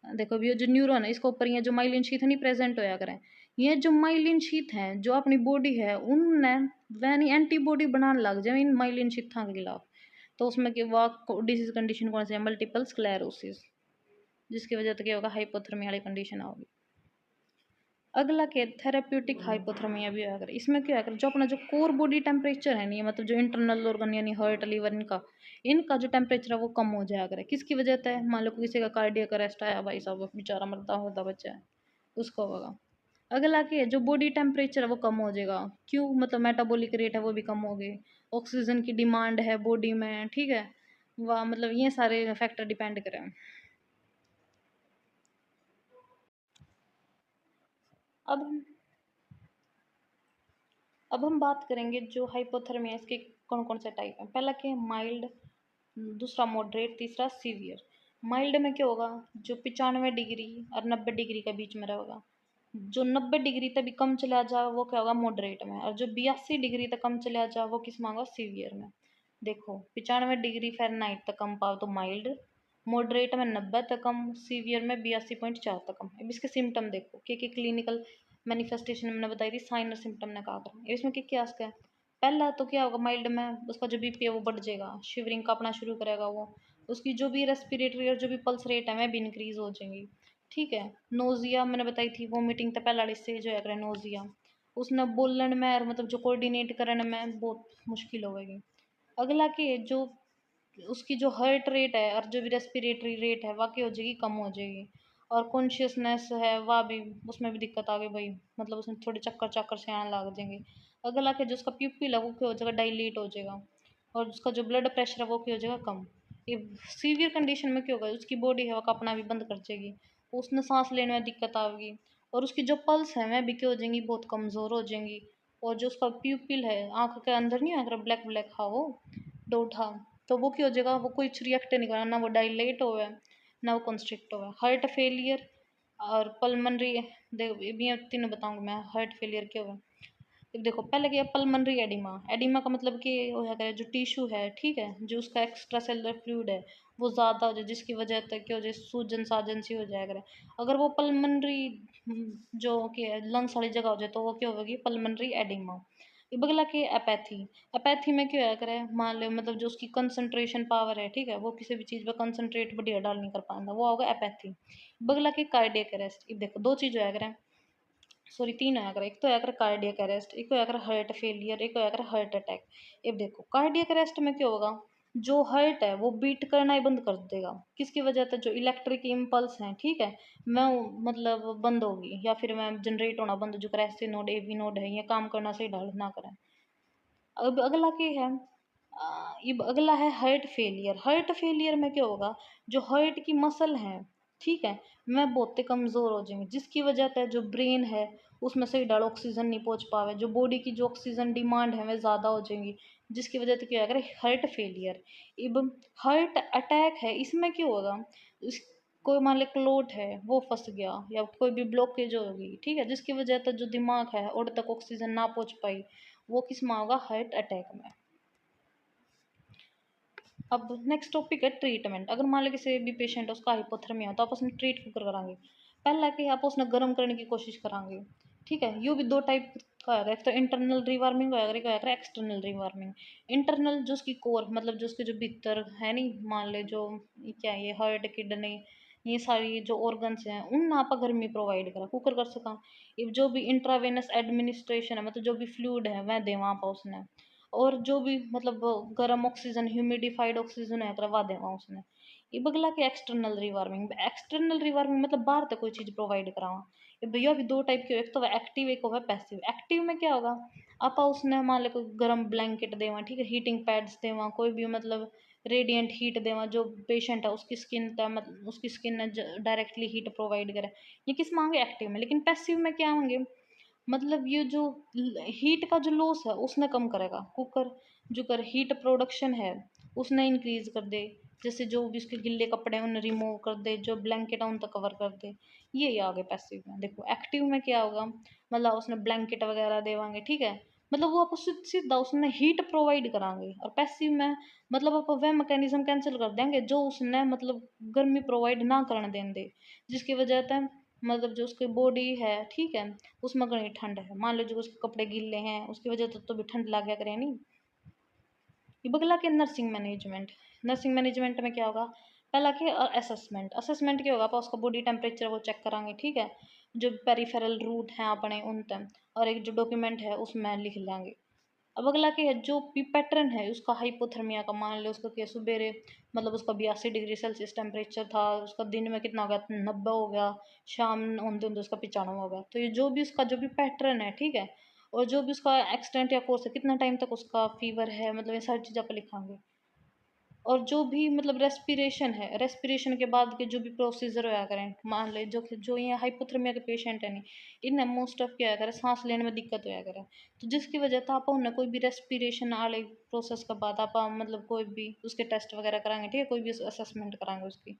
देखो अभी ये जो न्यूरॉन है इसके ऊपर ये जो माइलिन शीथ नहीं प्रेजेंट होया करें, ये जो माइलिन शीथ है जो अपनी बॉडी है उनने वैनी एंटीबॉडी बनाने लग जाए इन माइलिन शीथों के खिलाफ। तो उसमें कि वह डिसीज कंडीशन कौन सी है, मल्टीपल स्क्लेरोसिस, जिसकी वजह से क्या होगा, हाइपोथर्मिया वाली कंडीशन होगी। अगला क्या, थेरेप्यूटिक हाइपोथर्मिया भी अगर इसमें क्या है, जो अपना जो कोर बॉडी टेम्परेचर है नहीं मतलब जो इंटरनल ऑर्गन यानी हार्ट लीवर इनका जो टेम्परेचर है वो कम हो जाया करे। किसकी वजह से, मान लो किसी का कार्डियक अरेस्ट आया, भाई साहब बेचारा मरता होता बच्चा है उसको होगा। अगला क्या है, जो बॉडी टेम्परेचर है वो कम हो जाएगा, क्यों मतलब मेटाबॉलिक रेट है वो भी कम हो गई, ऑक्सीजन की डिमांड है बॉडी में, ठीक है, वह मतलब ये सारे फैक्टर डिपेंड करें। अब हम अब हम बात करेंगे जो हाइपोथर्मिया इसके कौन कौन से टाइप हैं। पहला क्या है, माइल्ड, दूसरा मॉडरेट, तीसरा सीवियर। माइल्ड में क्या होगा, जो 95 डिग्री और 90 डिग्री के बीच में रहेगा। जो 90 डिग्री तक भी कम चला जा वो क्या होगा, मॉडरेट में। और जो 82 डिग्री तक कम चला जा वो किस में होगा, सीवियर में। देखो 95 डिग्री फ़ारेनहाइट तक कम पाओ तो माइल्ड, मॉडरेट में 90 तक कम, सीवियर में 82.4 तक कम। अब इसके सिम्टम देखो क्या क्लिनिकल मैनिफेस्टेशन मैंने बताई थी, साइन और सिम्टम ने कहा था। इसमें क्या क्या है, पहला तो क्या होगा, माइल्ड में उसका जो बीपी है वो बढ़ जाएगा, शिवरिंग कांपना शुरू करेगा वो, उसकी जो भी रेस्पिरेटरी और जो भी पल्स रेट है वह भी इंक्रीज हो जाएंगी, ठीक है। नोजिया मैंने बताई थी, वोमिटिंग तो पहला स्टेज हो जाएगा नोजिया, उसने बोलने में और मतलब जो कोऑर्डिनेट करने में बहुत मुश्किल होगी। अगला की जो उसकी जो हार्ट रेट है और जो भी रेस्पिरेटरी रेट है वह क्या हो जाएगी, कम हो जाएगी। और कॉन्शियसनेस है वह भी, उसमें भी दिक्कत आ गई भाई, मतलब उसमें थोड़े चक्कर चक्कर से आने लग जाएंगे। अगला के जो उसका प्यूपिल है वो क्या हो जाएगा, डाइलेट हो जाएगा। और उसका जो ब्लड प्रेशर है वो क्या हो जाएगा, कम। ये सीवियर कंडीशन में क्या होगा, उसकी बॉडी है वो अपना भी बंद कर जाएगी, उसने सांस लेने में दिक्कत आएगी, और उसकी जो पल्स है वह भी क्या हो जाएंगी, बहुत कमज़ोर हो जाएंगी। और जो उसका प्यूपिल है, आँख के अंदर नहीं अगर ब्लैक ब्लैक हाँ वो डॉट हाँ, तो वो क्या हो जाएगा, वो कुछ रिएक्ट नहीं करना, ना वो डायलेट होवे ना वो कंस्ट्रिक्ट होवे। हार्ट फेलियर और पल्मनरी, देखो ये तीनों बताऊंगी मैं। हार्ट फेलियर क्या हुआ, देखो पहले क्या पल्मनरी एडिमा। एडिमा का मतलब कि वो है जो टिश्यू है, ठीक है, जो उसका एक्स्ट्रा सेलुलर फ्लूइड है वो ज़्यादा हो जाए, जिसकी वजह तक क्या हो जाए, सूजन साजन सी हो जाया करे। अगर वो पल्मनरी जो कि लंग्स वाली जगह हो जाए तो वो क्या होगी, पल्मनरी एडिमा। ये बगला के एपैथी। एपैथी में क्या होया करे, मान लो मतलब जो उसकी कंसंट्रेशन पावर है, ठीक है, वो किसी भी चीज़ पे कंसंट्रेट बढ़िया डाल नहीं कर पाता, वो होगा एपैथी। बगला के कार्डियक अरेस्ट। ये देखो दो चीज़ होया करे, सॉरी तीन होया करे, एक तो होया करे कार्डियक अरेस्ट, एक होया करे हार्ट फेलियर, एक होया करे हार्ट अटैक। अब देखो कार्डियक अरेस्ट में क्या होगा, जो हार्ट है वो बीट करना ही बंद कर देगा, किसकी वजह से, जो इलेक्ट्रिक इम्पल्स हैं, ठीक है, मैं मतलब बंद होगी, या फिर मैं जनरेट होना बंद, जो क्रेस्टी नोड ए बी नोड है ये काम करना सही ढंग ना करें। अब अगला क्या है, ये अगला है हार्ट फेलियर। हार्ट फेलियर में क्या होगा, जो हार्ट की मसल है, ठीक है, वह बहुत कमज़ोर हो जाएंगे, जिसकी वजह से जो ब्रेन है उसमें सही ढंग ऑक्सीजन नहीं पहुंच पावे, जो बॉडी की जो ऑक्सीजन डिमांड है वह ज़्यादा हो जाएंगी, जिसकी वजह से क्या होगा, हार्ट फेलियर। अब हार्ट अटैक है, इसमें क्या होगा, इस कोई मान लो क्लोट है वो फंस गया, या कोई भी ब्लॉकेज होगी, ठीक है, जिसकी वजह से जो दिमाग है और तक ऑक्सीजन ना पहुंच पाई, वो किस में होगा, हार्ट अटैक में। अब नेक्स्ट टॉपिक है ट्रीटमेंट। अगर मान लो किसी भी पेशेंट है उसका हाइपोथर्मिया हो तो आप उसने ट्रीट क्यों कराएंगे, पहला कि आप उसने गर्म करने की कोशिश कराएंगे, ठीक है। ये भी दो टाइप का है, एक तो इंटरनल रिवार्मिंग होगा, एक होगा एक्सटर्नल रिवार्मिंग। इंटरनल जो उसकी कोर मतलब जो उसके जो भीतर है नहीं, मान ले जो ये क्या है, ये हार्ट किडनी ये सारी जो ऑर्गन्स हैं उन आप गर्मी प्रोवाइड करा कुकर कर सका। ये जो भी इंट्रावेनस एडमिनिस्ट्रेशन है, मतलब जो भी फ्लूइड है वह दे वहाँ पर उसने, और जो भी मतलब गर्म ऑक्सीजन ह्यूमिडिफाइड ऑक्सीजन है करवा देगा उसने। ये बगला के एक्सटर्नल रिवार्मिंग। एक्सटर्नल रिवार्मिंग मतलब बाहर तक कोई चीज़ प्रोवाइड करावा। ये भैया भी दो टाइप के, एक तो एक्टिव एक होगा पैसिव। एक्टिव में क्या होगा, आपा उसने मान लो कोई गर्म ब्लैंकेट देवा, ठीक है, हीटिंग पैड्स देवा, कोई भी मतलब रेडिएंट हीट देवा, जो पेशेंट है उसकी स्किन का मतलब उसकी स्किन डायरेक्टली हीट प्रोवाइड करे, ये किस मांगे, एक्टिव में। लेकिन पैसिव में क्या होंगे, मतलब ये जो हीट का जो लॉस है उसने कम करेगा कुकर, जो कर हीट प्रोडक्शन है उसने इंक्रीज कर दे, जैसे जो भी उसके गिल्ले कपड़े हैं उन्हें रिमूव कर दे, जो ब्लैंकेट है उन तक कवर कर दे। ये आगे पैसिव में। देखो एक्टिव में क्या होगा, मतलब उसने ब्लैंकेट वगैरह देवांगे, ठीक है, मतलब वो आपको सीधा उसने हीट प्रोवाइड कराएंगे। और पैसिव में मतलब आप वह मैकेनिज्म कैंसिल कर देंगे जो उसने मतलब गर्मी प्रोवाइड ना करने देंगे, जिसकी वजह से मतलब जो उसकी बॉडी है, ठीक है, उसमें घनी ठंड है, मान लो जो उसके कपड़े गीले हैं उसकी वजह से तो भी ठंड लग गया करे नहीं। ये बगला के नर्सिंग मैनेजमेंट। नर्सिंग मैनेजमेंट में क्या होगा, पहला के असेसमेंट। असेसमेंट क्या होगा, आप उसका बॉडी टेम्परेचर वो चेक कराएंगे, ठीक है, जो पेरिफेरल रूट हैं अपने उन तक, और एक जो डॉक्यूमेंट है उसमें लिख लेंगे। अब अगला क्या है, जो भी पैटर्न है उसका हाइपोथर्मिया का, मान लो उसका क्या सुबेरे मतलब उसका 82 डिग्री सेल्सियस टेम्परेचर था, उसका दिन में कितना हो गया, 90 हो गया, शाम होते होते उसका 95 हो गया। तो ये जो भी उसका जो भी पैटर्न है, ठीक है, और जो भी उसका एक्सटेंट या कोर्स है, कितना टाइम तक उसका फीवर है, मतलब ये सारी चीज़ें आप लिखांगे। और जो भी मतलब रेस्पिरेशन है, रेस्पिरेशन के बाद के जो भी प्रोसीजर होया करें, मान ले जो जो ये हाइपोथर्मिया के पेशेंट है नहीं, इन्हें मोस्ट ऑफ क्या करें, सांस लेने में दिक्कत होया करे, तो जिसकी वजह से आप उन्हें कोई भी रेस्पिरेशन वाले प्रोसेस के बाद आप मतलब कोई भी उसके टेस्ट वगैरह कराएंगे, ठीक है, कोई भी असेसमेंट कराएंगे उसकी।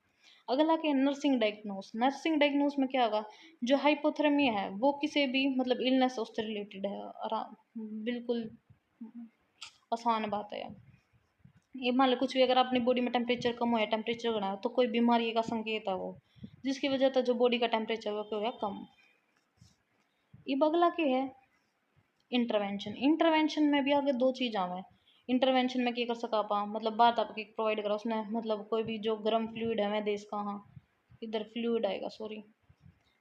अगला क्या, नर्सिंग डायग्नोस। नर्सिंग डायग्नोस में क्या होगा, जो हाइपोथर्मिया है वो किसी भी मतलब इलनेस उससे रिलेटेड है, आराम बिल्कुल आसान बात है यार। ये मान लो कुछ भी अगर अपनी बॉडी में टेम्परेचर कम हो या टेम्परेचर बढ़ा तो कोई बीमारी का संकेत है वो, जिसकी वजह से जो बॉडी का टेम्परेचर वो क्या हो गया कम। ये अगला क्या है, इंटरवेंशन। इंटरवेंशन में भी आगे दो चीज़ आवे। इंटरवेंशन में क्या कर सका पा, मतलब बात आपकी प्रोवाइड करा उसने, मतलब कोई भी जो गर्म फ्लूइड है मैं देश का, हाँ इधर फ्लूइड आएगा सॉरी।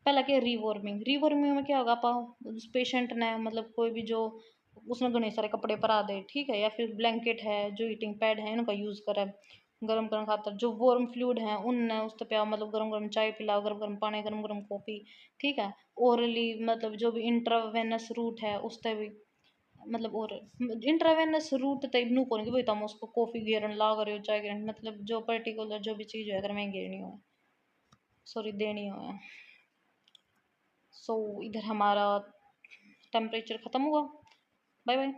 पहला क्या, रिवॉर्मिंग। रिवॉर्मिंग में क्या होगा, पा उस पेशेंट ने मतलब कोई भी जो उसने घने सारे कपड़े परा दे, ठीक है, या फिर ब्लैंकेट है, जो हीटिंग पैड है इनका यूज़ करे गर्म करने खातर, जो वार्म फ्लूइड है उनने उस पे मतलब गर्म गर्म चाय पिलाओ, गर्म गर्म पानी, गर्म गर्म कॉफ़ी, ठीक है। ओरली मतलब जो भी इंट्रावेनस रूट है उस पर भी मतलब, और इंट्रावेनस रूट तक नू कौन कि भाई तुम उसको कॉफ़ी गिरन ला करे हो चाय गिरन, मतलब जो पर्टिकुलर जो भी चीज़ है अगर मैं गिरनी हो, सॉरी दे नहीं हुआ है। सो इधर हमारा टेम्परेचर ख़त्म हुआ। Bye bye.